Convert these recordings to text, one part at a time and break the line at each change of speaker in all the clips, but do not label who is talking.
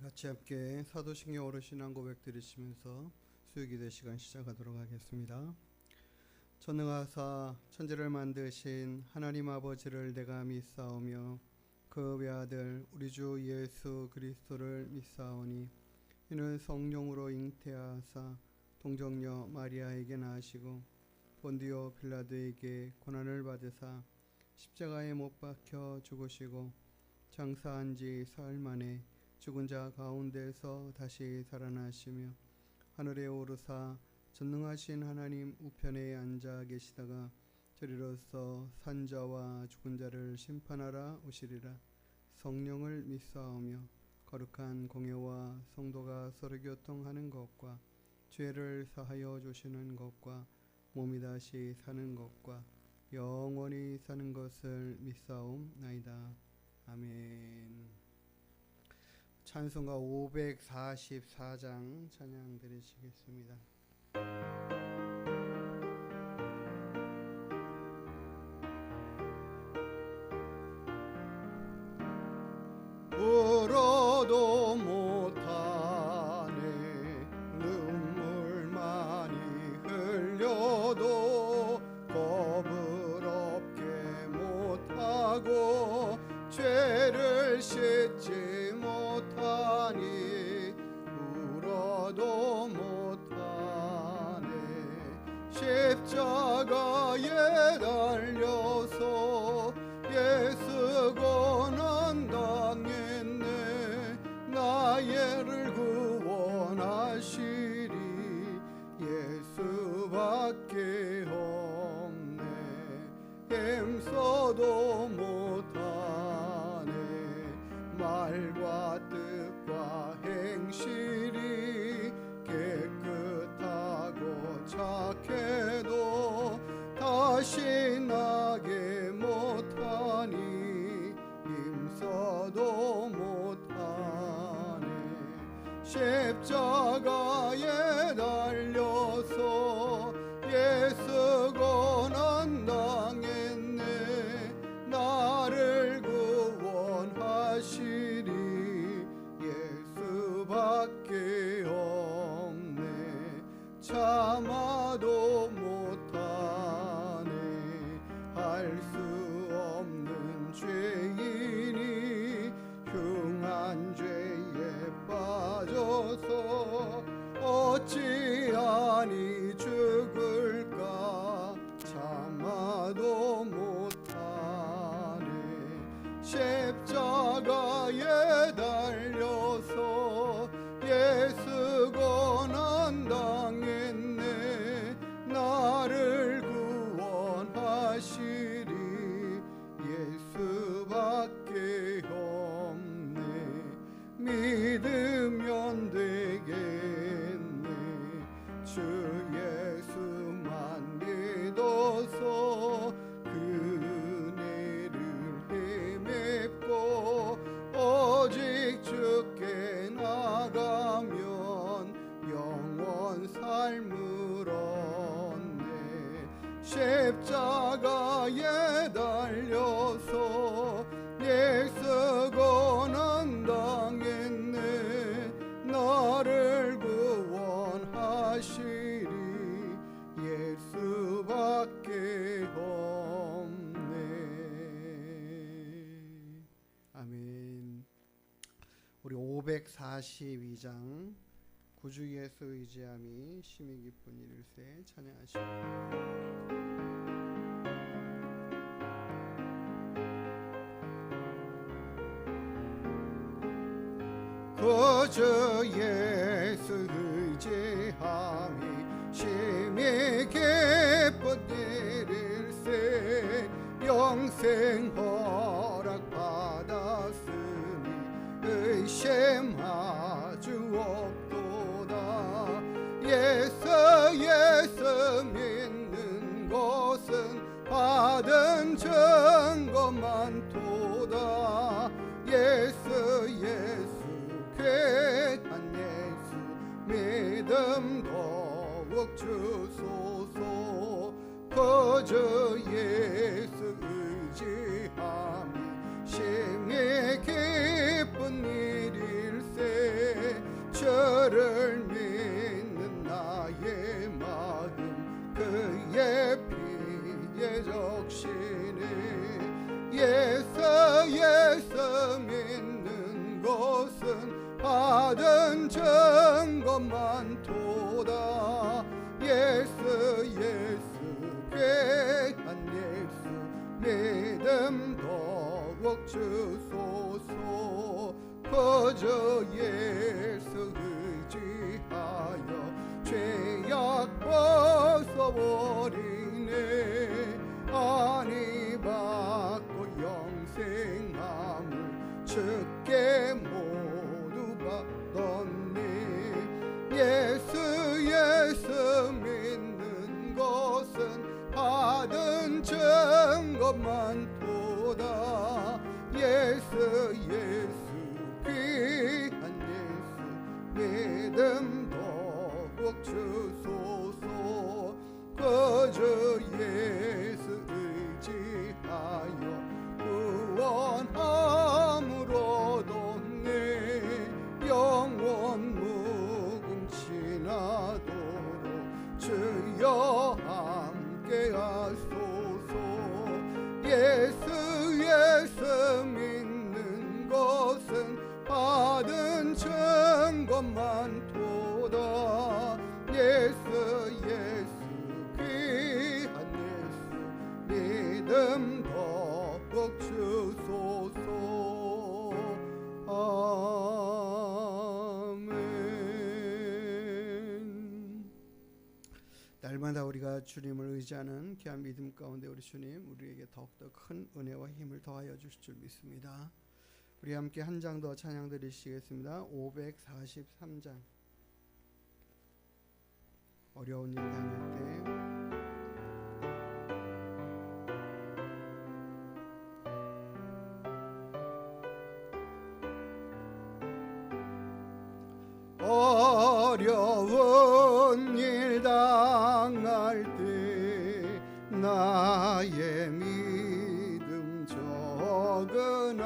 같이 함께 사도신경 어르신한 고백 드리시면서 수요기도 시간 시작하도록 하겠습니다. 전능하사 천지를 만드신 하나님 아버지를 내가 믿사오며 그 외아들 우리 주 예수 그리스도를 믿사오니 이는 성령으로 잉태하사 동정녀 마리아에게 나시고 본디오 빌라도에게 고난을 받으사 십자가에 못 박혀 죽으시고 장사한 지 사흘 만에 죽은 자 가운데서 다시 살아나시며 하늘에 오르사 전능하신 하나님 우편에 앉아 계시다가 저리로서 산자와 죽은 자를 심판하라 오시리라. 성령을 믿사오며 거룩한 공예와 성도가 서로 교통하는 것과 죄를 사하여 주시는 것과 몸이 다시 사는 것과 영원히 사는 것을 믿사옵나이다. 아멘. 찬송가 544장 찬양 드리시겠습니다. 울어도 못하네 눈물 많이 흘려도 겁을 없게 못하고 죄를 씻지 못하니 울어도 못하네 십자가에 달려서 예수 고난 당했네 나를 구원하시리 예수밖에 없네 힘써도 못하네 말과 뜻과 행실이 깨끗하고 착해도 다시 나게 못하니 힘써도 못하네 십자가에 달려서 예수 고난 당했네 나를 구원하시리 예수밖에 없네 참아도 못하네 할 수 없는 죄인이 흉한 죄에 빠져서 어찌하니 죽을까 참아도 못하네 십자가에 달려서 예수 고난 당했네 나를 구원하시리 예수밖에 없네 믿으면 되겠네 주 예수만 믿어서 오직 주께 나가면 영원 삶을 얻네 십자가에 달려서 예수 고난 당했네 나를 구원하시리 예수밖에 없네. 아멘. 우리 542장 구주 예수 의지함이 심히 기쁜 일일세 찬양하시고 구주 예수 의지함이 심히 기쁜 일일세 영생 허락 받았으니 의심하주 없도다 예수 믿는 것은 받은 증거만 도다 예수 괴한 예수 믿음 더욱 주소서 구주 예수 의지함이 심히 기쁜 일일세 것은 받은 증거만 도다. 예수 예수 귀한 예수 믿음 더욱 주소서. 그저 예수 의지하여 죄악 벗어버리네. 안위 받고 영생함을 주께 모두 받았네. 예수 예수 믿는 것은 받은 증거만 도다. 예수 예수 귀한 예수 믿음 더욱 주소서. 그저 예수 의지하여 구원함을 얻었네. 영원 무궁지나도록 주여 함께하소서. 예수 예수 믿는 것은 받은 증거만 도다. 예수 예수 귀한 예수 믿음 더욱 주소서. 아멘. 날마다 우리가 주님을 의지하는 귀한 믿음 가운데 우리 주님 우리에게 더욱더 큰 은혜와 힘을 더하여 주실 줄 믿습니다. 우리 함께 한 장 더 찬양 드리시겠습니다. 543장. 어려운 일 당할 때 어려운 일 당할 때 나의 믿음 적으나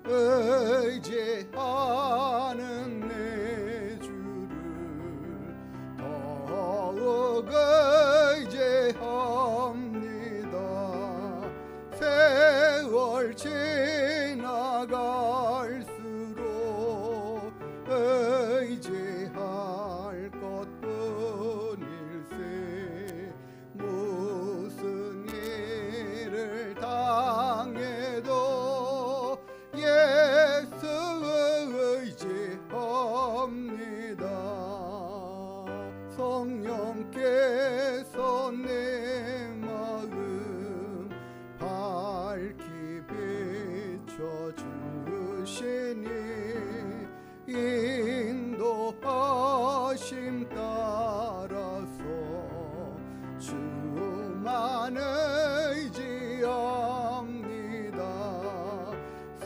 의지하는 내 주를 더욱 의지합니다. 세월 지나갈수록 의지할 것뿐일세. 무슨 일을 당해도 예수 의지합니다. 성령께서 내 마음 밝히 비춰주시니 인도하심 따라서 주만 의지합니다.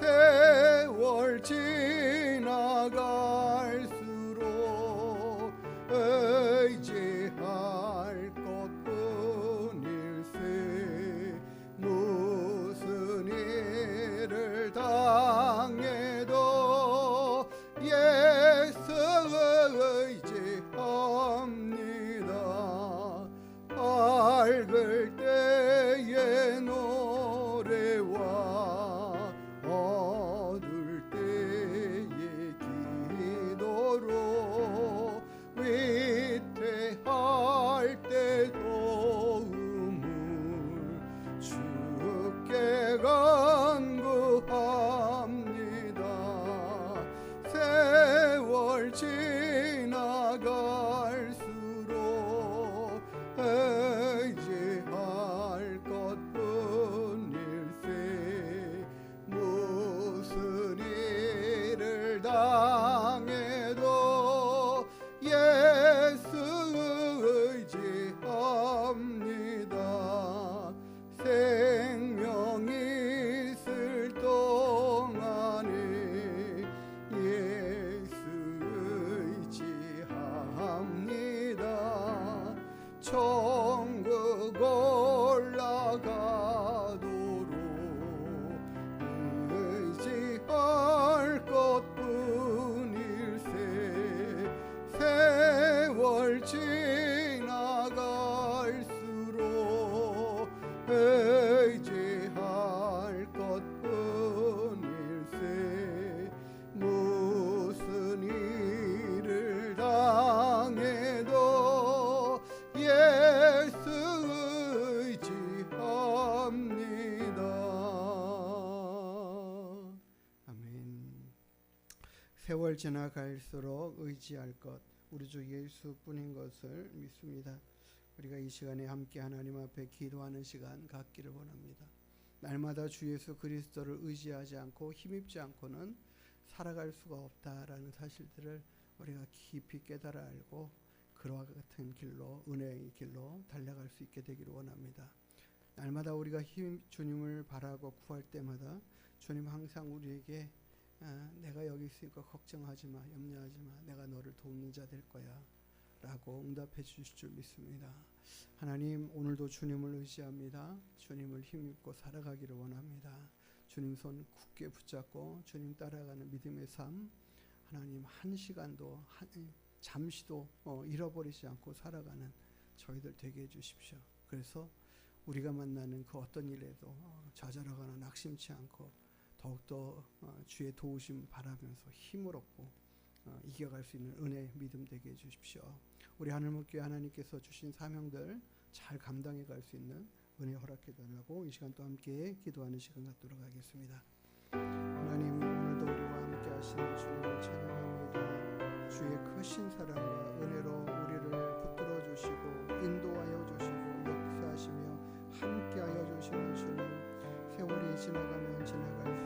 세월 지나갈수록 의지할 것뿐일세. 무슨 일을 당해도 예수 의지합니다. 밝을 때의 노래와 어두울 때의 기도로 위태할 때 도움을 주께 간구합니다. 세월 지나갈수록 의지할 것뿐일세. 무슨 일을 당해도 예수 의지합니다. 생명이 있을 동안에 예수 의지합니다. 천국 올라가도록 의지할 것뿐 세월 지나갈수록 의지할 것 우리 주 예수뿐인 것을 믿습니다. 우리가 이 시간에 함께 하나님 앞에 기도하는 시간 갖기를 원합니다. 날마다 주 예수 그리스도를 의지하지 않고 힘입지 않고는 살아갈 수가 없다라는 사실들을 우리가 깊이 깨달아 알고 그와 같은 길로 은혜의 길로 달려갈 수 있게 되기를 원합니다. 날마다 우리가 주님을 바라고 구할 때마다 주님 항상 우리에게 내가 여기 있으니까 걱정하지 마, 염려하지 마, 내가 너를 돕는 자 될 거야 라고 응답해 주실 줄 믿습니다. 하나님, 오늘도 주님을 의지합니다. 주님을 힘입고 살아가기를 원합니다. 주님 손 굳게 붙잡고 주님 따라가는 믿음의 삶, 하나님 한 시간도 잠시도 잃어버리지 않고 살아가는 저희들 되게 해주십시오. 그래서 우리가 만나는 그 어떤 일에도 좌절하거나 낙심치 않고 더욱더 주의 도우심 바라면서 힘을 얻고 이겨갈 수 있는 은혜 믿음 되게 해주십시오. 우리 하늘문교회 하나님께서 주신 사명들 잘 감당해 갈 수 있는 은혜 허락해 달라고 이 시간 또 함께 기도하는 시간 갖도록 하겠습니다. 하나님, 오늘도 우리와 함께 하시는 주님을 찬양합니다. 주의 크신 사랑과 은혜로 우리를 붙들어 주시고 인도하여 주시고 역사하시며 함께하여 주시는 주님, 세월이 지나가면 지나갈수록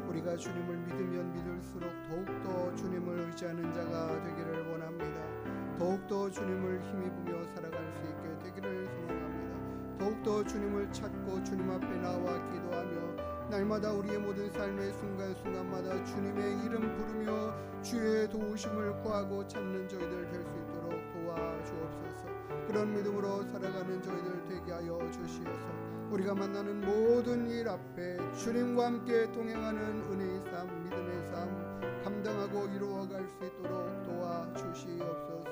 우리가 주님을 믿으면 믿을수록 더욱더 주님을 의지하는 자가 되기를 원합니다. 더욱더 주님을 힘입으며 살아갈 수 있게 되기를 소망합니다. 더욱더 주님을 찾고 주님 앞에 나와 기도하며 날마다 우리의 모든 삶의 순간순간마다 주님의 이름 부르며 주의 도우심을 구하고 찾는 저희들 될 수 있도록 도와주옵소서. 그런 믿음으로 살아가는 저희들 되게 하여 주시옵소서. 우리가 만나는 모든 일 앞에 주님과 함께 동행하는 은혜의 삶, 믿음의 삶 감당하고 이루어갈 수 있도록 도와주시옵소서.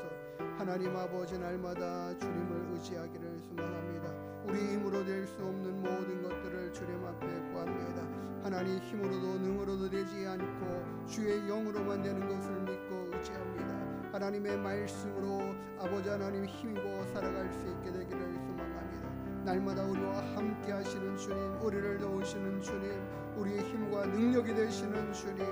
하나님 아버지, 날마다 주님을 의지하기를 소망합니다. 우리 힘으로 될 수 없는 모든 것들을 주님 앞에 구합니다. 하나님, 힘으로도 능으로도 되지 않고 주의 영으로만 되는 것을 믿고 의지합니다. 하나님의 말씀으로 아버지 하나님 힘입어 살아갈 수 있게 되기를 소망합니다. 날마다 우리와 함께 하시는 주님, 우리를 도우시는 주님, 우리의 힘과 능력이 되시는 주님,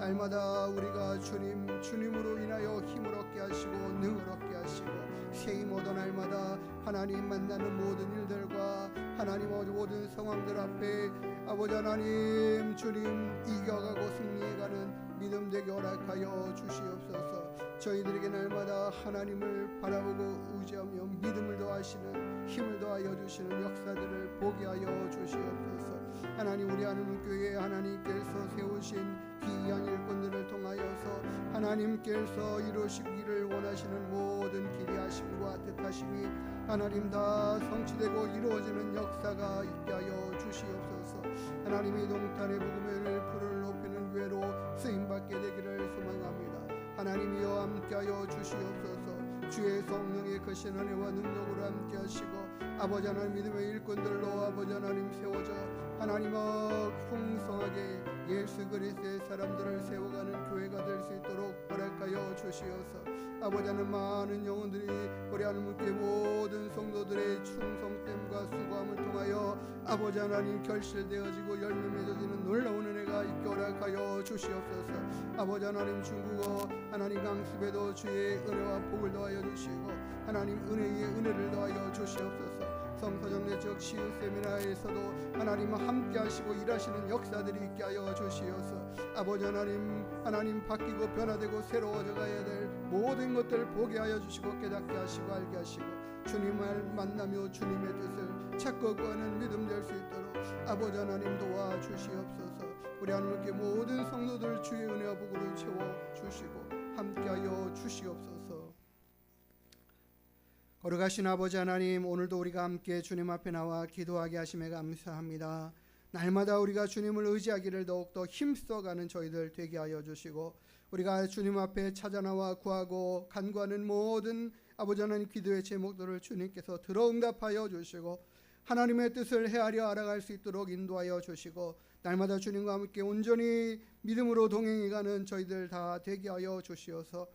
날마다 우리가 주님으로 인하여 힘을 얻게 하시고 능을 얻게 하시고 새 힘 얻어 날마다 하나님 만나는 모든 일들과 하나님 모든 상황들 앞에 아버지 하나님 주님 이겨가고 승리해가는 믿음 되게 허락하여 주시옵소서. 저희들에게 날마다 하나님을 바라보고 의지하며 믿음을 더하시는 힘을 더하여 주시는 역사들을 보게 하여 주시옵소서. 하나님, 우리 하늘문교회 하나님께서 세우신 귀한 일꾼들을 통하여서 하나님께서 이루시기를 원하시는 모든 기대하심과 뜻하심이 하나님 다 성취되고 이루어지는 역사가 있게 하여 주시옵소서. 하나님이 동탄의 복음을 불을 높이는 교회로 쓰임받게 되기를 소망합니다. 하나님이여 함께하여 주시옵소서. 주의 성령의 크신 은혜와 능력으로 함께하시고 아버지 하나님 믿음의 일꾼들로 아버지 하나님 세워져 하나님아 풍성하게 예수 그리스도의 사람들을 세워가는 교회가 될 수 있도록 허락하여 주시옵소서. 아버지 하나님 많은 영혼들이 우리 하나님께 모든 성도들의 충성됨과 수고함을 통하여 아버지 하나님 결실되어지고 열매 맺어지는 놀라운 은혜가 있게 허락하여 주시옵소서. 아버지 하나님 중국어 하나님 강습에도 주의 은혜와 복을 더하여 주시고 하나님 은혜의 은혜를 더하여 주시옵소서. 성서정례적 치유 세미나에서도 하나님 함께 하시고 일하시는 역사들이 있게 하여 주시옵소서. 아버지 하나님 바뀌고 변화되고 새로워져 가야 될 모든 것들을 보게 하여 주시고 깨닫게 하시고 알게 하시고 주님을 만나며 주님의 뜻을 찾고 구하는 믿음 될 수 있도록 아버지 하나님 도와주시옵소서. 우리 하나님께 모든 성도들 주의 은혜와 복으로 채워주시고 함께하여 주시옵소서. 거룩하신 아버지 하나님, 오늘도 우리가 함께 주님 앞에 나와 기도하게 하심에 감사합니다. 날마다 우리가 주님을 의지하기를 더욱더 힘써가는 저희들 되게 하여 주시고 우리가 주님 앞에 찾아나와 구하고 간구하는 모든 아버지 하나님 기도의 제목들을 주님께서 들어 응답하여 주시고 하나님의 뜻을 헤아려 알아갈 수 있도록 인도하여 주시고 날마다 주님과 함께 온전히 믿음으로 동행해가는 저희들 다 되게 하여 주시어서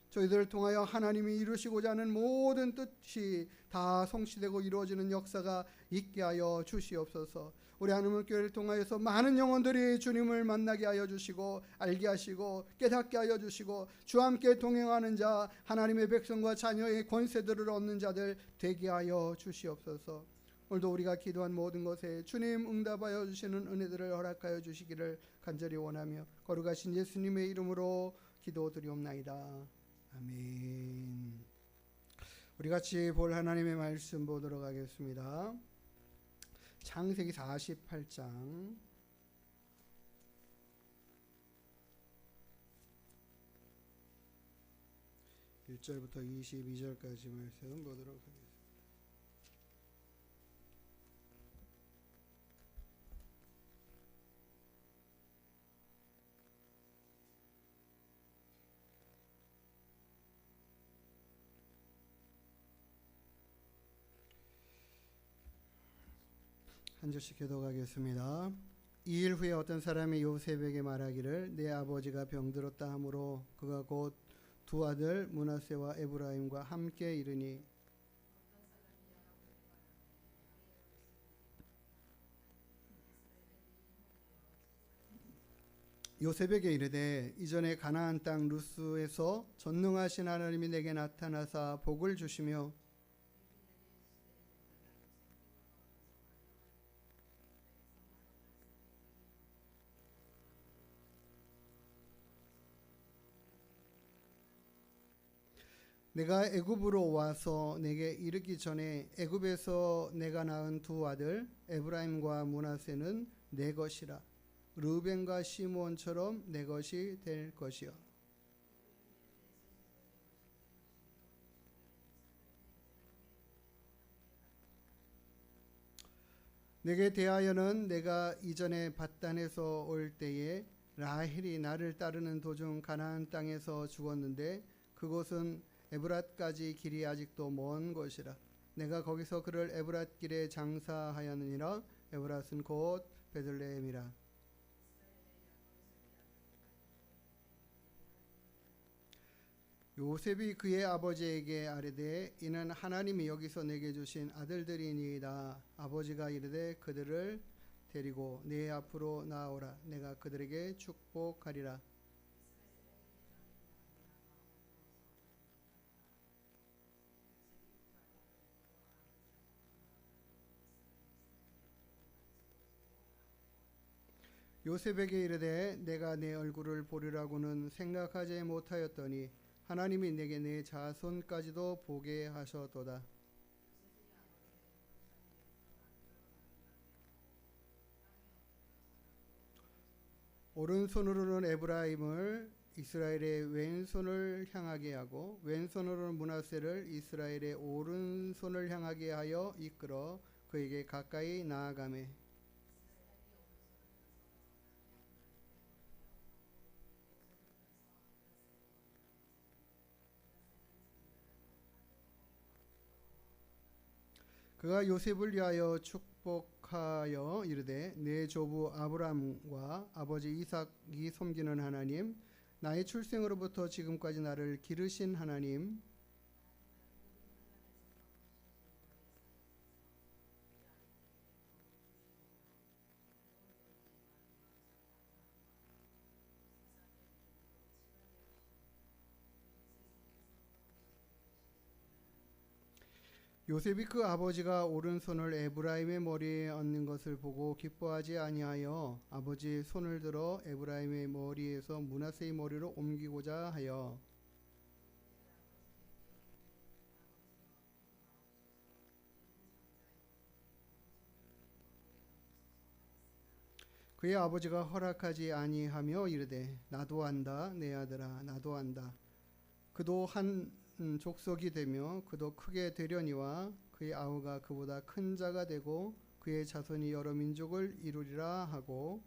저희들을 통하여 하나님이 이루시고자 하는 모든 뜻이 다 성취되고 이루어지는 역사가 있게 하여 주시옵소서. 우리 하나님의 교회를 통하여서 많은 영혼들이 주님을 만나게 하여 주시고 알게 하시고 깨닫게 하여 주시고 주와 함께 동행하는 자 하나님의 백성과 자녀의 권세들을 얻는 자들 되게 하여 주시옵소서. 오늘도 우리가 기도한 모든 것에 주님 응답하여 주시는 은혜들을 허락하여 주시기를 간절히 원하며 거룩하신 예수님의 이름으로 기도드리옵나이다. 아멘. 우리 같이 볼 하나님의 말씀 보도록 하겠습니다. 창세기 48장 1절부터 22절까지 말씀 보도록 하겠습니다. 한 절씩 교독하겠습니다. 2일 후에 어떤 사람이 요셉에게 말하기를 내 아버지가 병들었다 하므로 그가 곧 두 아들 므낫세와 에브라임과 함께 이르니 요셉에게 이르되 이전에 가나안 땅 루스에서 전능하신 하나님이 내게 나타나사 복을 주시며 내가 애굽으로 와서 내게 이르기 전에 애굽에서 내가 낳은 두 아들 에브라임과 므낫세는 내 것이라 르벤과 시므온처럼 내 것이 될 것이요 내게 대하여는 내가 이전에 밧단에서 올 때에 라헬이 나를 따르는 도중 가나안 땅에서 죽었는데 그곳은 에브랏까지 길이 아직도 먼 곳이라 내가 거기서 그를 에브랏 길에 장사하였느니라 에브랏은 곧 베들레헴이라 요셉이 그의 아버지에게 아뢰되 이는 하나님이 여기서 내게 주신 아들들이니이다. 아버지가 이르되 그들을 데리고 내 앞으로 나오라. 내가 그들에게 축복하리라. 요셉에게 이르되 내가 내 얼굴을 보리라고는 생각하지 못하였더니 하나님이 내게 내 자손까지도 보게 하셨도다. 오른손으로는 에브라임을 이스라엘의 왼손을 향하게 하고 왼손으로는 므낫세를 이스라엘의 오른손을 향하게 하여 이끌어 그에게 가까이 나아가매 그가 요셉을 위하여 축복하여 이르되 내 조부 아브람과 아버지 이삭이 섬기는 하나님 나의 출생으로부터 지금까지 나를 기르신 하나님 요셉이 그 아버지가 오른손을 에브라임의 머리에 얹는 것을 보고 기뻐하지 아니하여 아버지 손을 들어 에브라임의 머리에서 므낫세의 머리로 옮기고자 하여 그의 아버지가 허락하지 아니하며 이르되 나도 안다 내 아들아 나도 안다 그도 한 족속이 되며 그도 크게 되려니와 그의 아우가 그보다 큰 자가 되고 그의 자손이 여러 민족을 이루리라 하고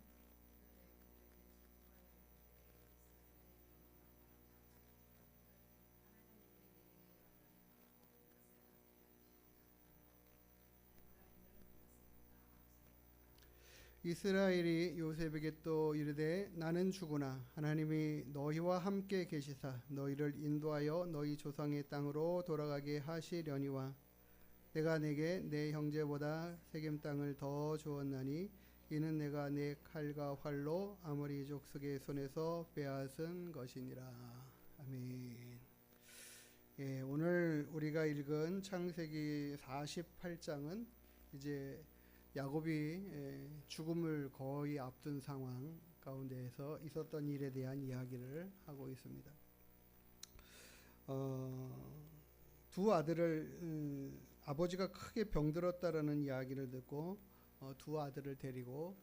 이스라엘이 요셉에게 또 이르되 나는 죽으나 하나님이 너희와 함께 계시사 너희를 인도하여 너희 조상의 땅으로 돌아가게 하시려니와 내가 내게 내 형제보다 세겜 땅을 더 주었나니 이는 내가 내 칼과 활로 아모리 족속의 손에서 빼앗은 것이니라. 아멘. 예, 오늘 우리가 읽은 창세기 48장은 이제 야곱이 죽음을 거의 앞둔 상황 가운데에서 있었던 일에 대한 이야기를 하고 있습니다. 두 아들을 아버지가 크게 병들었다라는 이야기를 듣고 두 아들을 데리고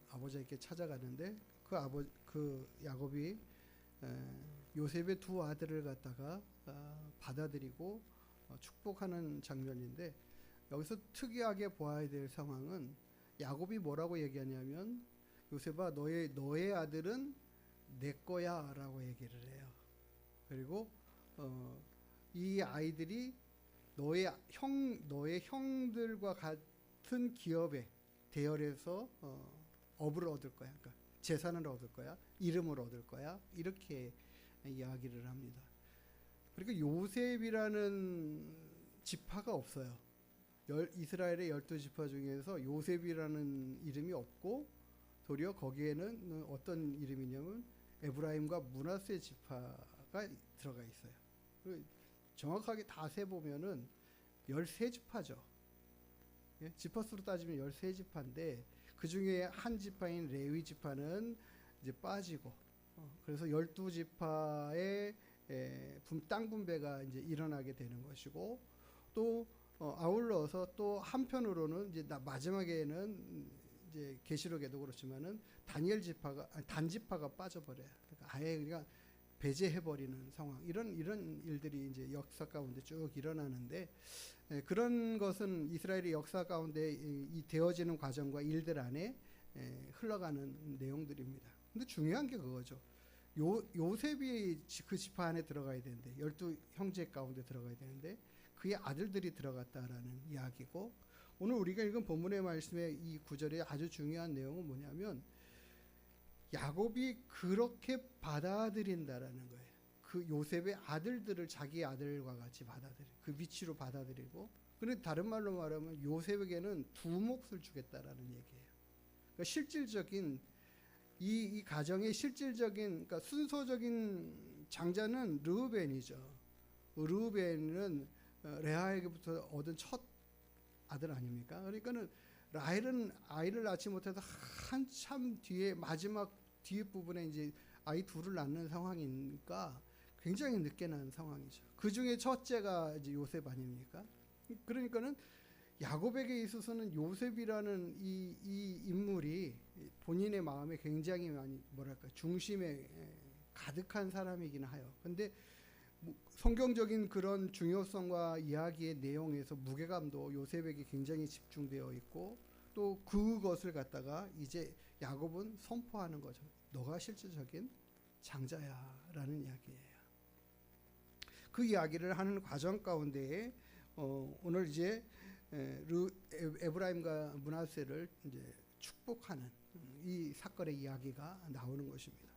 아버지에게 찾아가는데 그 야곱이 요셉의 두 아들을 갖다가 받아들이고 축복하는 장면인데, 여기서 특이하게 보아야 될 상황은 야곱이 뭐라고 얘기하냐면 요셉아 너의 아들은 내 거야라고 얘기를 해요. 그리고 이 아이들이 너의 형들과 같은 기업에 대열해서 업을 얻을 거야. 그러니까 재산을 얻을 거야. 이름을 얻을 거야. 이렇게 이야기를 합니다. 그리고 요셉이라는 지파가 없어요. 이스라엘의 12지파 중에서 요셉이라는 이름이 없고, 도리어 거기에는 어떤 이름이냐면 에브라임과 므낫세 지파가 들어가 있어요. 정확하게 다 세보면은 13지파죠. 예? 지파수로 따지면 13지파인데 그 중에 한 지파인 레위 지파는 이제 빠지고, 그래서 12지파의 땅 분배가 이제 일어나게 되는 것이고, 또 아울러서 또 한편으로는 이제 마지막에는 이제 계시록에도 그렇지만은 단지파가 빠져버려요. 그러니까 아예 그러니까 배제해버리는 상황, 이런 일들이 이제 역사 가운데 쭉 일어나는데, 그런 것은 이스라엘의 역사 가운데 이 되어지는 과정과 일들 안에 흘러가는 내용들입니다. 근데 중요한 게 그거죠. 요셉이 그 지파 안에 들어가야 되는데, 12형제 가운데 들어가야 되는데 그의 아들들이 들어갔다라는 이야기고, 오늘 우리가 읽은 본문의 말씀의 이 구절의 아주 중요한 내용은 뭐냐면 야곱이 그렇게 받아들인다라는 거예요. 그 요셉의 아들들을 자기 아들과 같이 그 위치로 받아들이고, 그런데 다른 말로 말하면 요셉에게는 두 몫을 주겠다라는 얘기예요. 그러니까 실질적인 이 가정의 실질적인, 그러니까 순서적인 장자는 르우벤이죠. 르우벤은 레아에게부터 얻은 첫 아들 아닙니까? 그러니까는 라헬은 아이를 낳지 못해서 한참 뒤에 마지막 뒤에 부분에 이제 아이 둘을 낳는 상황이니까 굉장히 늦게 낳은 상황이죠. 그 중에 첫째가 이제 요셉 아닙니까? 그러니까는 야곱에게 있어서는 요셉이라는 이 인물이 본인의 마음에 굉장히 많이 중심에 가득한 사람이긴 해요. 근데 성경적인 그런 중요성과 이야기의 내용에서 무게감도 요셉에게 굉장히 집중되어 있고, 또 그것을 갖다가 이제 야곱은 선포하는 거죠. 너가 실질적인 장자야라는 이야기예요. 그 이야기를 하는 과정 가운데에 오늘 이제 에브라임과 므낫세를 이제 축복하는 이 사건의 이야기가 나오는 것입니다.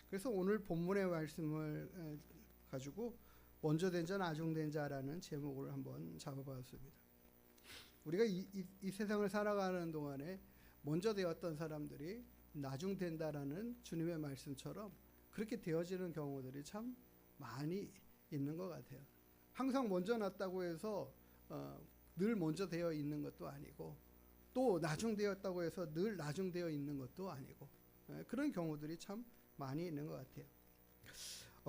그래서 오늘 본문의 말씀을 가지고 먼저 된 자 나중 된 자라는 제목을 한번 잡아봤습니다. 우리가 이 세상을 살아가는 동안에 먼저 되었던 사람들이 나중 된다라는 주님의 말씀처럼 그렇게 되어지는 경우들이 참 많이 있는 것 같아요. 항상 먼저 났다고 해서 늘 먼저 되어 있는 것도 아니고, 또 나중 되었다고 해서 늘 나중 되어 있는 것도 아니고, 그런 경우들이 참 많이 있는 것 같아요.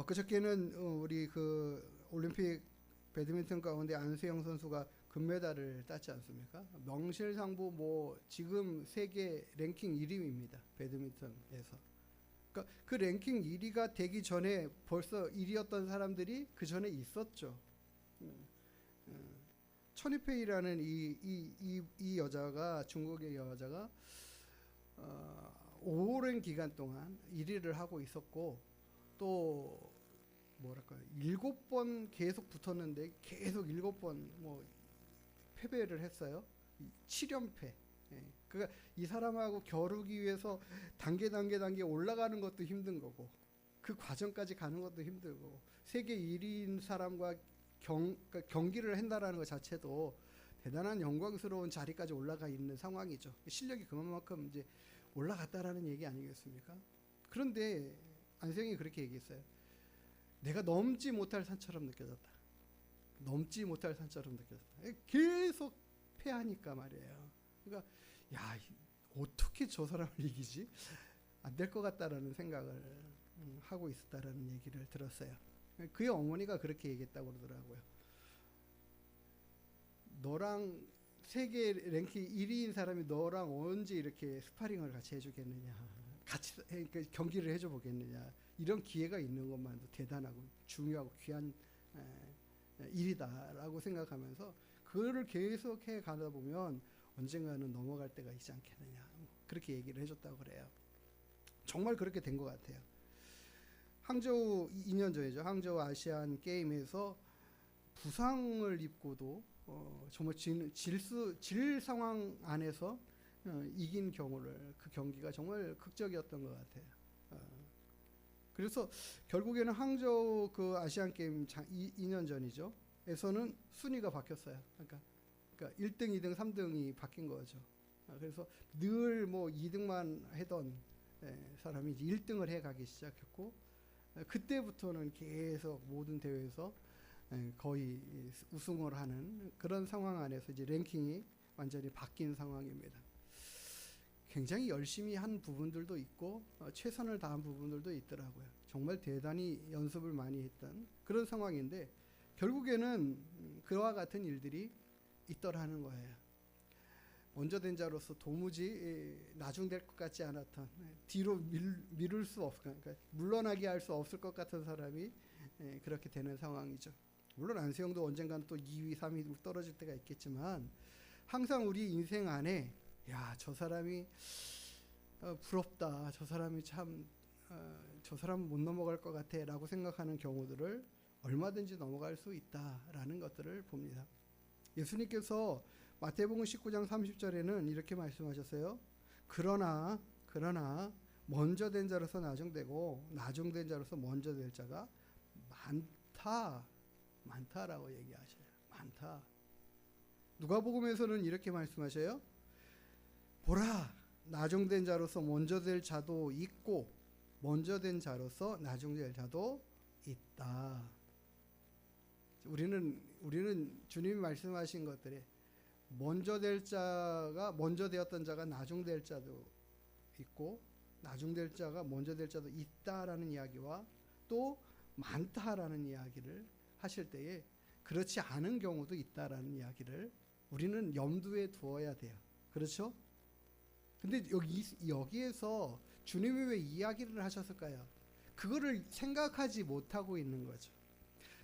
그저께는 우리 그 올림픽 배드민턴 가운데 안수영 선수가 금메달을 땄지 않습니까? 명실상부 뭐 지금 세계 랭킹 1위입니다. 배드민턴에서. 그러니까 그 랭킹 1위가 되기 전에 벌써 1위였던 사람들이 그 전에 있었죠. 천이페이라는 이 여자가, 중국의 여자가 오랜 기간 동안 1위를 하고 있었고, 또 뭐랄까요, 7번 계속 붙었는데 계속 7번 뭐 패배를 했어요. 7연패. 그러니까 이 사람하고 겨루기 위해서 단계 올라가는 것도 힘든 거고, 그 과정까지 가는 것도 힘들고, 세계 1위인 사람과 그러니까 경기를 한다라는 것 자체도 대단한 영광스러운 자리까지 올라가 있는 상황이죠. 실력이 그만큼 이제 올라갔다라는 얘기 아니겠습니까? 그런데 안세영이 그렇게 얘기했어요. 내가 넘지 못할 산처럼 느껴졌다. 넘지 못할 산처럼 느껴졌다. 계속 패하니까 말이에요. 그러니까 야, 어떻게 저 사람을 이기지? 안 될 것 같다라는 생각을 하고 있었다라는 얘기를 들었어요. 그의 어머니가 그렇게 얘기했다고 그러더라고요. 너랑 세계 랭킹 1위인 사람이 너랑 언제 이렇게 스파링을 같이 해주겠느냐, 같이 그러니까 경기를 해줘 보겠느냐, 이런 기회가 있는 것만도 대단하고 중요하고 귀한 일이다라고 생각하면서 그거를 계속해 가다 보면 언젠가는 넘어갈 때가 있지 않겠느냐, 그렇게 얘기를 해줬다고 그래요. 정말 그렇게 된 것 같아요. 항저우 2년 전이죠. 항저우 아시안 게임에서 부상을 입고도 정말 질 상황 안에서 이긴 경우를, 그 경기가 정말 극적이었던 것 같아요. 그래서 결국에는 항저우 그 아시안 게임 2년 전이죠. 에서는 순위가 바뀌었어요. 그러니까 1등, 2등, 3등이 바뀐 거죠. 그래서 늘 뭐 2등만 하던 사람이 이제 1등을 해가기 시작했고, 그때부터는 계속 모든 대회에서 거의 우승을 하는 그런 상황 안에서 이제 랭킹이 완전히 바뀐 상황입니다. 굉장히 열심히 한 부분들도 있고 최선을 다한 부분들도 있더라고요. 정말 대단히 연습을 많이 했던 그런 상황인데 결국에는 그와 같은 일들이 있더라는 거예요. 먼저 된 자로서 도무지 나중될 것 같지 않았던, 뒤로 미룰 수 그러니까 물러나게 할 수 없을 것 같은 사람이 그렇게 되는 상황이죠. 물론 안세영도 언젠가는 또 2위, 3위 떨어질 때가 있겠지만 항상 우리 인생 안에 야, 저 사람이 부럽다, 저 사람이 참 저 사람은 못 넘어갈 것 같아 라고 생각하는 경우들을 얼마든지 넘어갈 수 있다라는 것들을 봅니다. 예수님께서 마태복음 19장 30절에는 이렇게 말씀하셨어요. 그러나 먼저 된 자로서 나중되고 나중된 자로서 먼저 될 자가 많다라고 얘기하셔요. 많다. 누가복음에서는 이렇게 말씀하셔요. 보라, 나중된 자로서 먼저 될 자도 있고 먼저 된 자로서 나중될 자도 있다. 우리는 주님이 말씀하신 것들에 먼저 되었던 자가 나중될 자도 있고 나중될 자가 먼저 될 자도 있다라는 이야기와 또 많다라는 이야기를 하실 때에 그렇지 않은 경우도 있다라는 이야기를 우리는 염두에 두어야 돼요. 그렇죠? 근데 여기에서 주님이 왜 이야기를 하셨을까요? 그거를 생각하지 못하고 있는 거죠.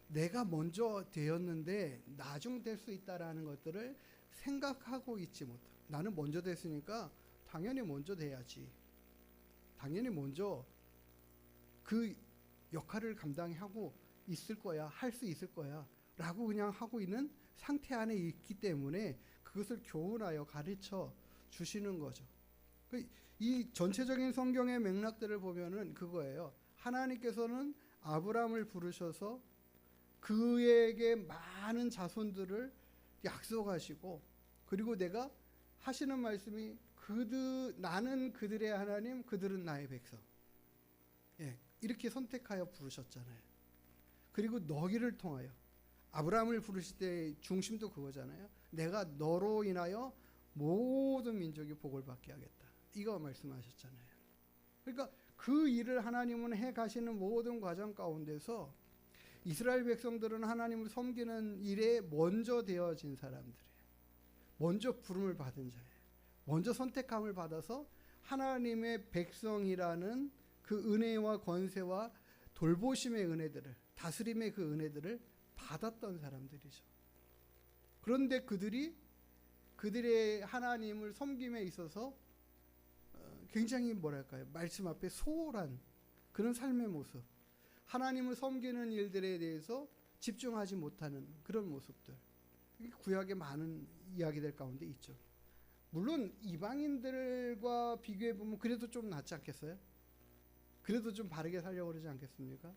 내가 먼저 되었는데 나중 될 수 있다라는 것들을 생각하고 있지 못하고, 나는 먼저 됐으니까 당연히 먼저 돼야지, 당연히 먼저 그 역할을 감당하고 있을 거야, 할 수 있을 거야 라고 그냥 하고 있는 상태 안에 있기 때문에 그것을 교훈하여 가르쳐 주시는 거죠. 이 전체적인 성경의 맥락들을 보면은 그거예요. 하나님께서는 아브라함을 부르셔서 그에게 많은 자손들을 약속하시고, 그리고 내가 하시는 말씀이 나는 그들의 하나님, 그들은 나의 백성. 이렇게 선택하여 부르셨잖아요. 그리고 너희를 통하여 아브라함을 부르실 때 중심도 그거잖아요. 내가 너로 인하여 모든 민족이 복을 받게 하겠다. 이거 말씀하셨잖아요. 그러니까 그 일을 하나님은 해 가시는 모든 과정 가운데서 이스라엘 백성들은 하나님을 섬기는 일에 먼저 되어진 사람들이에요. 먼저 부름을 받은 자예요. 먼저 선택함을 받아서 하나님의 백성이라는 그 은혜와 권세와 돌보심의 은혜들을, 다스림의 그 은혜들을 받았던 사람들이죠. 그런데 그들의 하나님을 섬김에 있어서 굉장히 말씀 앞에 소홀한 그런 삶의 모습, 하나님을 섬기는 일들에 대해서 집중하지 못하는 그런 모습들, 구약의 많은 이야기들 가운데 있죠. 물론 이방인들과 비교해 보면 그래도 좀 낫지 않겠어요? 그래도 좀 바르게 살려고 그러지 않겠습니까?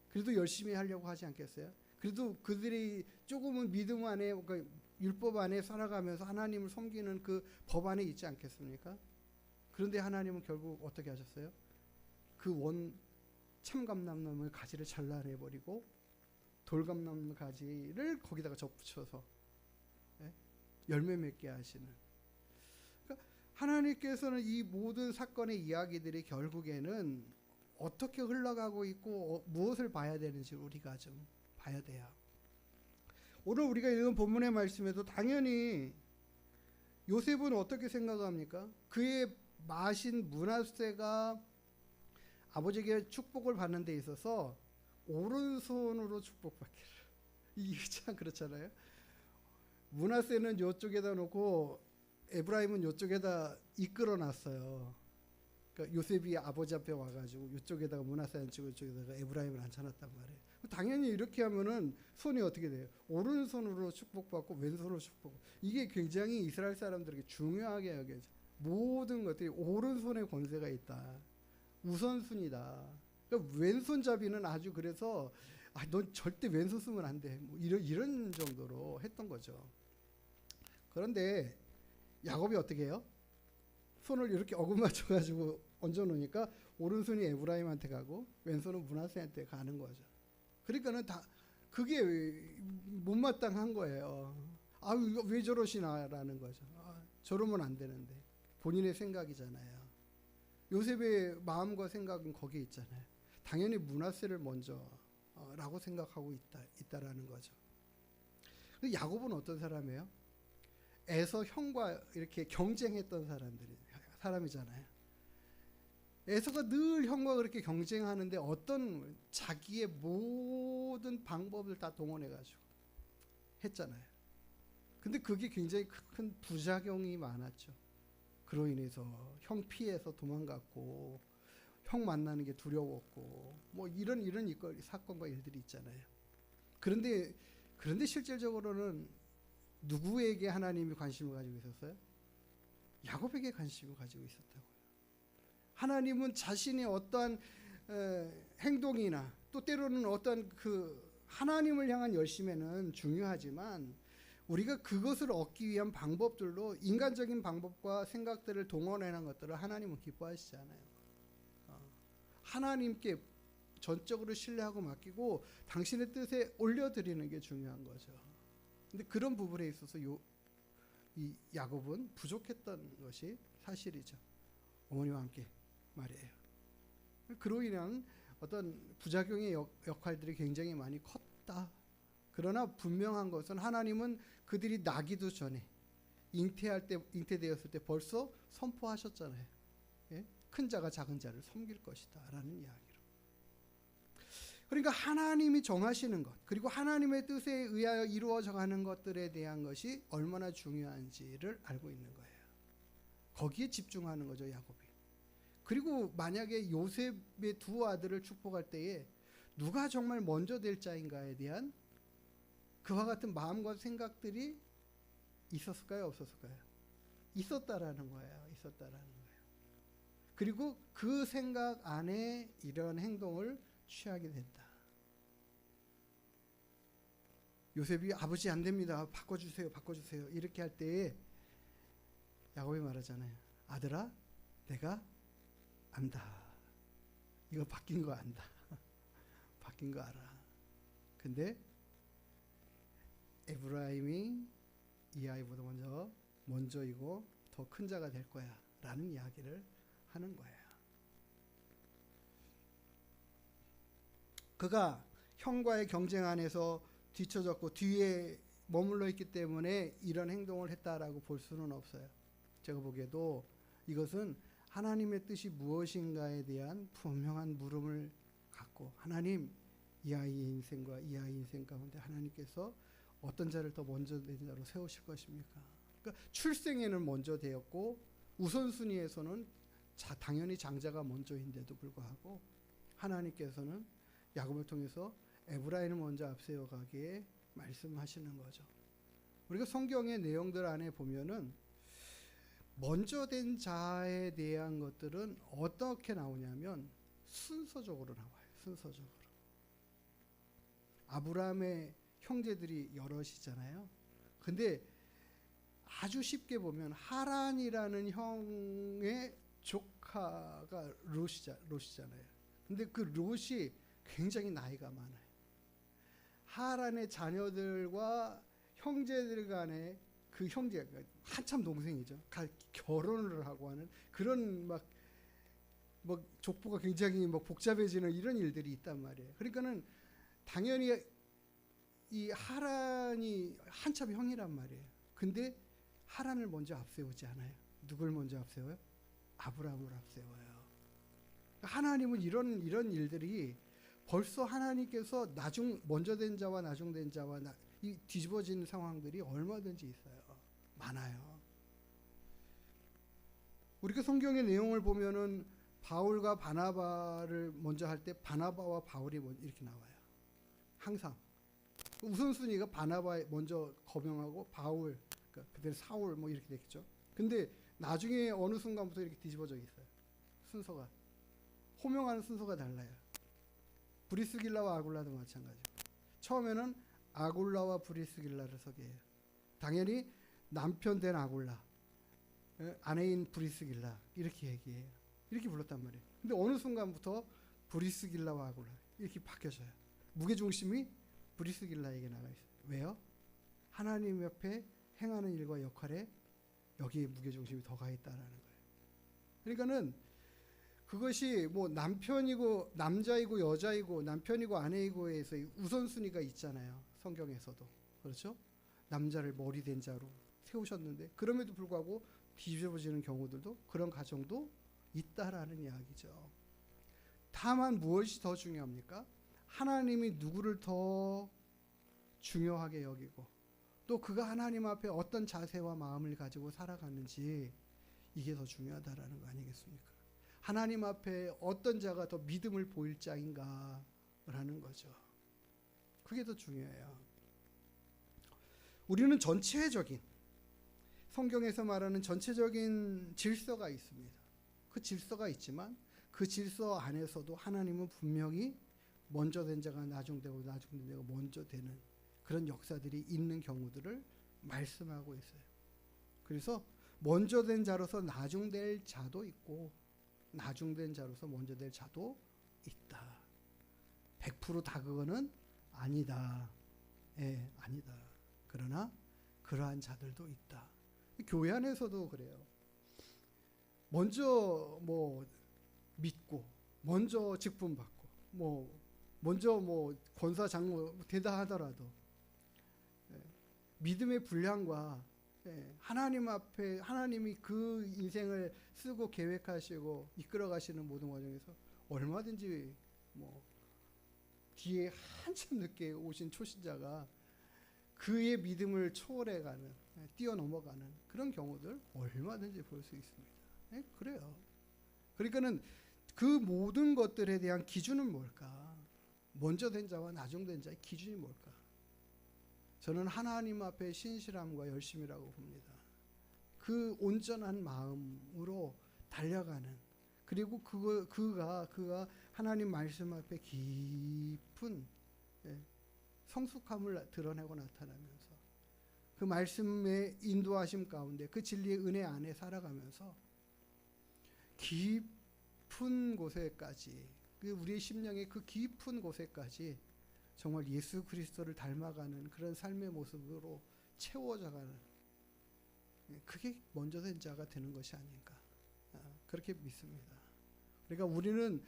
그래도 열심히 하려고 하지 않겠어요? 그래도 그들이 조금은 믿음 안에, 그러니까 율법 안에 살아가면서 하나님을 섬기는 그 법 안에 있지 않겠습니까? 그런데 하나님은 결국 어떻게 하셨어요? 그 원 참감람나무의 가지를 잘라내버리고 돌감나무 가지를 거기다가 접붙여서 열매 맺게 하시는. 그러니까 하나님께서는 이 모든 사건의 이야기들이 결국에는 어떻게 흘러가고 있고 무엇을 봐야 되는지 우리가 좀 봐야 돼요. 오늘 우리가 읽은 본문의 말씀에도 당연히 요셉은 어떻게 생각합니까? 그의 마신 므낫세가 아버지에게 축복을 받는 데 있어서 오른손으로 축복받기를. 이게 참 그렇잖아요. 므낫세는 이쪽에다 놓고 에브라임은 이쪽에다 이끌어 놨어요. 그러니까 요셉이 아버지 앞에 와가지고 이쪽에다가 므낫세 앉히고 이쪽에다가 에브라임을 앉혀놨단 말이에요. 당연히 이렇게 하면은 손이 어떻게 돼요? 오른손으로 축복받고 왼손으로 축복. 이게 굉장히 이스라엘 사람들에게 중요하게 여겨져. 모든 것들이 오른손에 권세가 있다. 우선순위다. 그러니까 왼손잡이는 아주 그래서 넌 절대 왼손 쓰면 안 돼. 뭐 이런 정도로 했던 거죠. 그런데 야곱이 어떻게 해요? 손을 이렇게 어긋맞춰가지고 얹어놓으니까 오른손이 에브라임한테 가고 왼손은 므낫세한테 가는 거죠. 그러니까는 다 그게 못마땅한 거예요. 이거 왜 저러시나라는 거죠. 저러면 안 되는데 본인의 생각이잖아요. 요셉의 마음과 생각은 거기에 있잖아요. 당연히 므낫세를 먼저 라고 생각하고 있다라는 거죠. 야곱은 어떤 사람이에요? 에서 형과 이렇게 경쟁했던 사람이잖아요. 에서가 늘 형과 그렇게 경쟁하는데 어떤 자기의 모든 방법을 다 동원해가지고 했잖아요. 근데 그게 굉장히 큰 부작용이 많았죠. 그로 인해서 형 피해서 도망갔고 형 만나는 게 두려웠고 뭐 이런 사건과 일들이 있잖아요. 그런데 실질적으로는 누구에게 하나님이 관심을 가지고 있었어요? 야곱에게 관심을 가지고 있었다고요. 하나님은 자신의 어떠한 행동이나 또 때로는 어떤 그 하나님을 향한 열심에는 중요하지만 우리가 그것을 얻기 위한 방법들로 인간적인 방법과 생각들을 동원하는 것들을 하나님은 기뻐하시지 않아요. 하나님께 전적으로 신뢰하고 맡기고 당신의 뜻에 올려드리는 게 중요한 거죠. 근데 그런 부분에 있어서 이 야곱은 부족했던 것이 사실이죠. 어머니와 함께 말이에요. 그로 인한 어떤 부작용의 역할들이 굉장히 많이 컸다. 그러나 분명한 것은 하나님은 그들이 나기도 전에 잉태되었을 때 벌써 선포하셨잖아요. 예? 큰 자가 작은 자를 섬길 것이다 라는 이야기로. 그러니까 하나님이 정하시는 것 그리고 하나님의 뜻에 의하여 이루어져 가는 것들에 대한 것이 얼마나 중요한지를 알고 있는 거예요. 거기에 집중하는 거죠, 야곱이. 그리고 만약에 요셉의 두 아들을 축복할 때에 누가 정말 먼저 될 자인가에 대한 그와 같은 마음과 생각들이 있었을까요? 없었을까요? 있었다라는 거예요. 그리고 그 생각 안에 이런 행동을 취하게 된다. 요셉이 아버지 안 됩니다. 바꿔주세요. 이렇게 할 때에 야곱이 말하잖아요. 아들아, 내가 안다. 이거 바뀐 거 안다. 바뀐 거 알아. 근데 에브라임이 이 아이보다 먼저이고 더 큰 자가 될 거야 라는 이야기를 하는 거예요. 그가 형과의 경쟁 안에서 뒤처졌고 뒤에 머물러 있기 때문에 이런 행동을 했다라고 볼 수는 없어요. 제가 보기에도 이것은 하나님의 뜻이 무엇인가에 대한 분명한 물음을 갖고 하나님, 이 아이의 인생과 이 아이의 인생 가운데 하나님께서 어떤 자를 더 먼저 된 자로 세우실 것입니까? 그러니까 출생에는 먼저 되었고 우선순위에서는 당연히 장자가 먼저인데도 불구하고 하나님께서는 야곱을 통해서 에브라임을 먼저 앞세워 가기에 말씀하시는 거죠. 우리가 성경의 내용들 안에 보면은 먼저 된 자에 대한 것들은 어떻게 나오냐면 순서적으로 나와요. 순서적으로. 아브라함의 형제들이 여럿이잖아요. 근데 아주 쉽게 보면 하란이라는 형의 조카가 롯이잖아요. 근데 그 롯이 굉장히 나이가 많아요. 하란의 자녀들과 형제들 간에 그 형제가 한참 동생이죠. 결혼을 하고 하는 그런 막 족보가 굉장히 복잡해지는 이런 일들이 있단 말이에요. 그러니까는 당연히 이 하란이 한참 형이란 말이에요. 근데 하란을 먼저 앞세우지 않아요. 누굴 먼저 앞세워요? 아브라함을 앞세워요. 하나님은 이런 일들이 벌써 하나님께서 먼저 된 자와 나중된 자와 이 뒤집어진 상황들이 얼마든지 있어요. 많아요. 우리가 성경의 내용을 보면은 바울과 바나바를 먼저 할 때 바나바와 바울이 이렇게 나와요. 항상 우선순위가 바나바 먼저 거명하고 바울, 그때 사울 이렇게 됐죠. 근데 나중에 어느 순간부터 이렇게 뒤집어져 있어요. 순서가 호명하는 순서가 달라요. 브리스길라와 아굴라도 마찬가지고 처음에는 아굴라와 브리스길라를 소개해요. 당연히 남편 된 아굴라, 아내인 브리스길라 이렇게 얘기해요. 이렇게 불렀단 말이에요. 근데 어느 순간부터 브리스길라와 아굴라 이렇게 바뀌어져요. 무게중심이 브리스길라에게 나가 있어요. 왜요? 하나님 옆에 행하는 일과 역할에 여기에 무게중심이 더 가 있다라는 거예요. 그러니까는 그것이 남편이고 남자이고 여자이고 남편이고 아내이고에서 우선순위가 있잖아요. 성경에서도. 그렇죠? 남자를 머리 된 자로 세우셨는데 그럼에도 불구하고 뒤집어지는 경우들도 그런 가정도 있다라는 이야기죠. 다만 무엇이 더 중요합니까? 하나님이 누구를 더 중요하게 여기고 또 그가 하나님 앞에 어떤 자세와 마음을 가지고 살아가는지 이게 더 중요하다라는 거 아니겠습니까? 하나님 앞에 어떤 자가 더 믿음을 보일 자인가라는 거죠. 그게 더 중요해요. 우리는 전체적인 성경에서 말하는 전체적인 질서가 있습니다. 그 질서가 있지만 그 질서 안에서도 하나님은 분명히 먼저 된 자가 나중되고 나중된 자가 먼저 되는 그런 역사들이 있는 경우들을 말씀하고 있어요. 그래서 먼저 된 자로서 나중될 자도 있고 나중된 자로서 먼저 될 자도 있다. 100%다 그거는 아니다. 아니다. 그러나 그러한 자들도 있다. 교회 안에서도 그래요. 먼저 믿고 먼저 직분 받고 먼저 권사 장로 되다 하더라도 믿음의 분량과 하나님 앞에 하나님이 그 인생을 쓰고 계획하시고 이끌어 가시는 모든 과정에서 얼마든지 뒤에 한참 늦게 오신 초신자가 그의 믿음을 초월해가는 뛰어넘어가는 그런 경우들 얼마든지 볼 수 있습니다. 그래요. 그러니까는 그 모든 것들에 대한 기준은 뭘까? 먼저 된 자와 나중된 자의 기준이 뭘까? 저는 하나님 앞에 신실함과 열심이라고 봅니다. 그 온전한 마음으로 달려가는 그리고 그가 하나님 말씀 앞에 깊은 성숙함을 드러내고 나타나면서 그 말씀의 인도하심 가운데 그 진리의 은혜 안에 살아가면서 깊은 곳에까지 우리의 심령의 그 깊은 곳에까지 정말 예수 그리스도를 닮아가는 그런 삶의 모습으로 채워져가는 그게 먼저 된 자가 되는 것이 아닌가 그렇게 믿습니다. 그러니까 우리는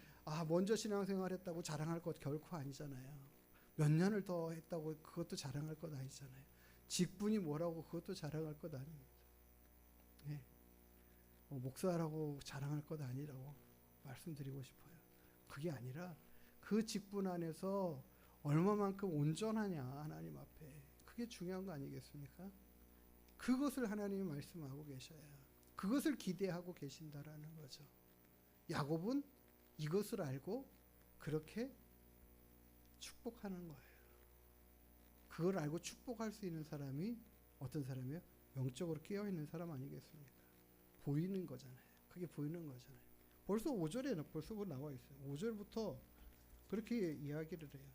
먼저 신앙생활 했다고 자랑할 것 결코 아니잖아요. 몇 년을 더 했다고 그것도 자랑할 것 아니잖아요. 직분이 뭐라고 그것도 자랑할 것 아닙니다. 목사라고 자랑할 것 아니라고 말씀드리고 싶어요. 그게 아니라 그 직분 안에서 얼마만큼 온전하냐 하나님 앞에 그게 중요한 거 아니겠습니까? 그것을 하나님이 말씀하고 계셔야 그것을 기대하고 계신다라는 거죠. 야곱은 이것을 알고 그렇게 축복하는 거예요. 그걸 알고 축복할 수 있는 사람이 어떤 사람이에요? 영적으로 깨어있는 사람 아니겠습니까? 보이는 거잖아요. 그게 보이는 거잖아요. 벌써 5절에 벌써 나와 있어요. 5절부터 그렇게 이야기를 해요.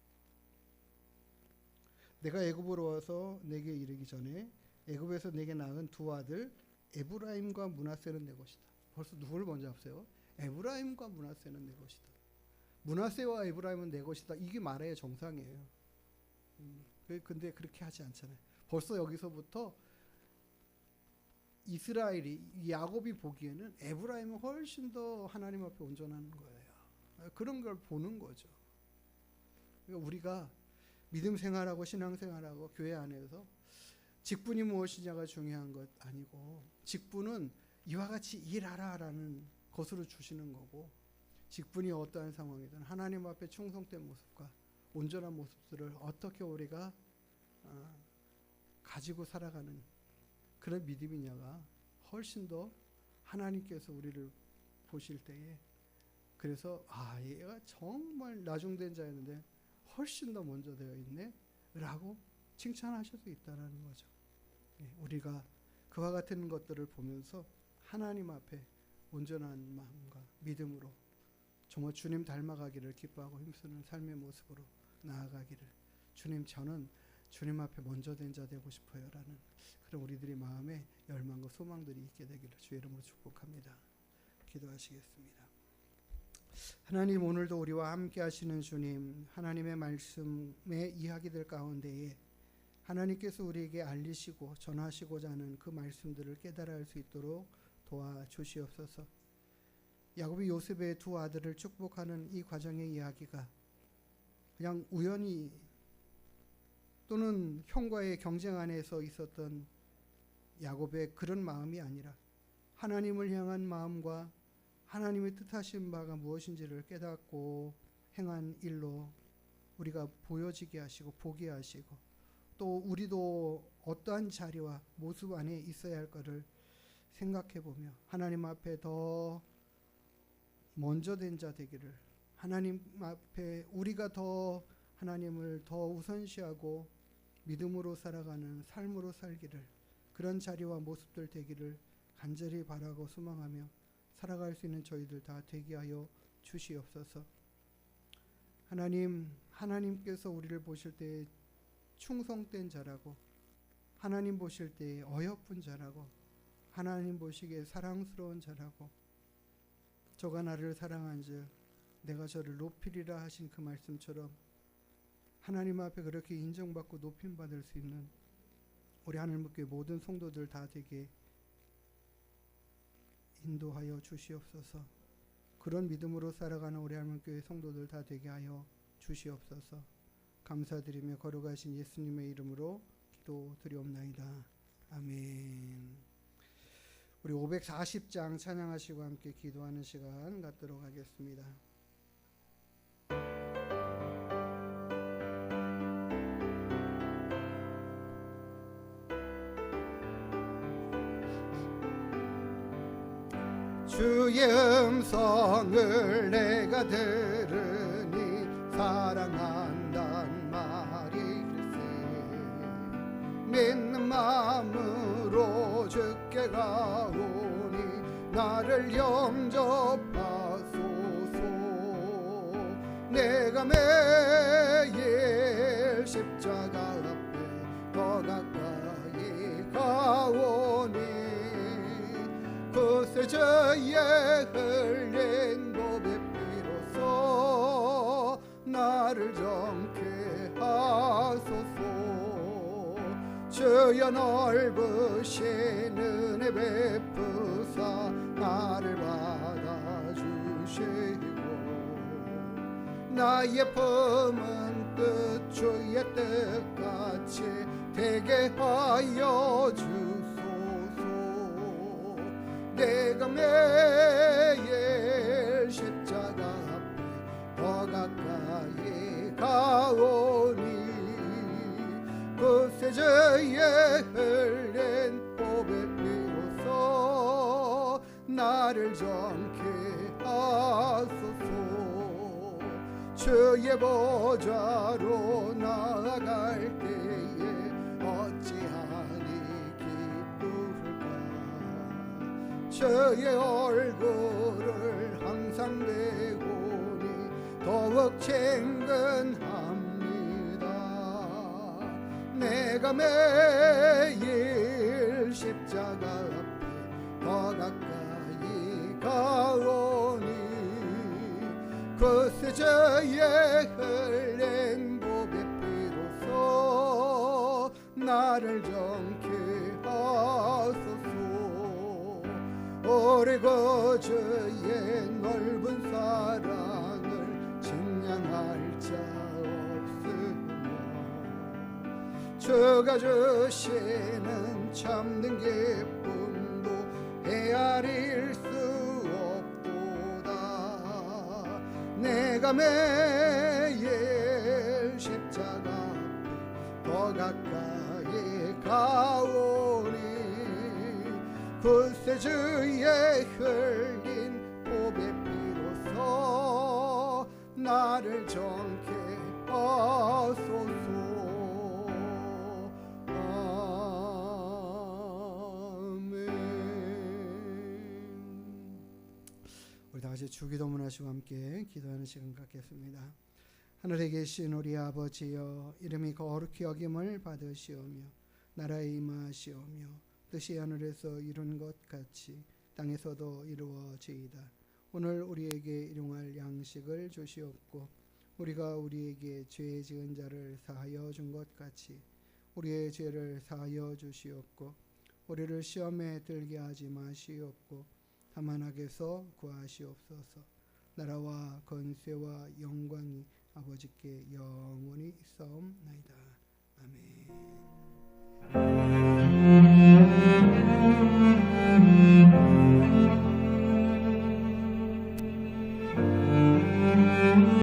내가 애굽으로 와서 내게 이르기 전에 애굽에서 내게 낳은 두 아들 에브라임과 므낫세는 내 것이다. 벌써 누구를 먼저 앞세워? 에브라임과 므낫세는 내 것이다. 므낫세와 에브라임은 내 것이다. 이게 말의 정상이에요. 근데 그렇게 하지 않잖아요. 벌써 여기서부터 이스라엘이 야곱이 보기에는 에브라임은 훨씬 더 하나님 앞에 온전한 거예요. 그런 걸 보는 거죠. 그러니까 우리가 믿음 생활하고 신앙 생활하고 교회 안에서 직분이 무엇이냐가 중요한 것 아니고, 직분은 이와 같이 일하라라는 것으로 주시는 거고, 직분이 어떠한 상황이든 하나님 앞에 충성된 모습과 온전한 모습들을 어떻게 우리가 가지고 살아가는 그런 믿음이냐가 훨씬 더 하나님께서 우리를 보실 때에, 그래서 얘가 정말 나중된 자였는데 훨씬 더 먼저 되어 있네 라고 칭찬하실 수 있다는 거죠. 우리가 그와 같은 것들을 보면서 하나님 앞에 온전한 마음과 믿음으로 정말 주님 닮아가기를 기뻐하고 힘쓰는 삶의 모습으로 나아가기를, 주님 저는 주님 앞에 먼저 된 자 되고 싶어요 라는 그런 우리들의 마음에 열망과 소망들이 있게 되기를 주의 이름으로 축복합니다. 기도하시겠습니다. 하나님, 오늘도 우리와 함께 하시는 주님, 하나님의 말씀의 이야기들 가운데에 하나님께서 우리에게 알리시고 전하시고자 하는 그 말씀들을 깨달아 알 수 있도록 도와주시옵소서. 야곱이 요셉의 두 아들을 축복하는 이 과정의 이야기가 그냥 우연히 또는 형과의 경쟁 안에서 있었던 야곱의 그런 마음이 아니라 하나님을 향한 마음과 하나님의 뜻하신 바가 무엇인지를 깨닫고 행한 일로 우리가 보여지게 하시고 보게 하시고, 또 우리도 어떠한 자리와 모습 안에 있어야 할 것을 생각해보며 하나님 앞에 더 먼저 된 자 되기를, 하나님 앞에 우리가 더 하나님을 더 우선시하고 믿음으로 살아가는 삶으로 살기를, 그런 자리와 모습들 되기를 간절히 바라고 소망하며 살아갈 수 있는 저희들 다 되게 하여 주시옵소서. 하나님, 하나님께서 우리를 보실 때 충성된 자라고, 하나님 보실 때 어여쁜 자라고, 하나님 보시기에 사랑스러운 자라고, 저가 나를 사랑한즉 내가 저를 높이리라 하신 그 말씀처럼 하나님 앞에 그렇게 인정받고 높임받을 수 있는 우리 하늘목교회 모든 성도들 다 되게 인도하여 주시옵소서. 그런 믿음으로 살아가는 우리 하늘목교회 성도들 다 되게 하여 주시옵소서. 감사드리며 거룩하신 예수님의 이름으로 기도드리옵나이다. 아멘. 우리 540장 찬양하시고 함께 기도하는 시간 갖도록 하겠습니다. 주의 음성을 내가 들으니 사랑한단 말이 글쎄, 믿는 마음으로 주께 가오니 나를 영접하소서. 내가 매일 십자가 앞에 더 가까이 가오니 그새 저의 흘린 보배 피로써 나를 정케 하소서. 주여 넓으신 은혜 베푸사 나를 받아주시고, 나의 품은 뜻 주의 뜻같이 되게 하여 주소서. 내가 매일 십자가 앞에 더 가까이 가오니 그새 저의 흘린 보배 피로써 나를 정케 하소서. 주의 보좌로 나아갈 때에 어찌하니 기쁠까. 주의 얼굴을 항상 배우니 더욱 친근합니다. 내가 매일 십자가 앞에 더 가까이 가오니 그새 저의 흘린 보배 피로써 나를 정케 하소서. 오래고 주의 넓은 사랑을 증량할 자 없으며 주가 주시는 참된 기쁨도 헤아릴 수 없도다. 내가 매일 십자가 앞에 더 가까이 가오니 그새 주의 흘린 보배 피로써 나를 정케 하소서. 우리 다같이 주기도문 하시고 함께 기도하는 시간 갖겠습니다. 하늘에 계신 우리 아버지여, 이름이 거룩히 여김을 받으시오며 나라에 임하시오며 뜻이 하늘에서 이룬 것 같이 땅에서도 이루어지이다. 오늘 우리에게 일용할 양식을 주시옵고 우리가 우리에게 죄 지은 자를 사하여 준 것 같이 우리의 죄를 사하여 주시옵고 우리를 시험에 들게 하지 마시옵고 다만 악에서 구하시옵소서. 나라와 권세와 영광이 아버지께 영원히 있사옵나이다. 아멘.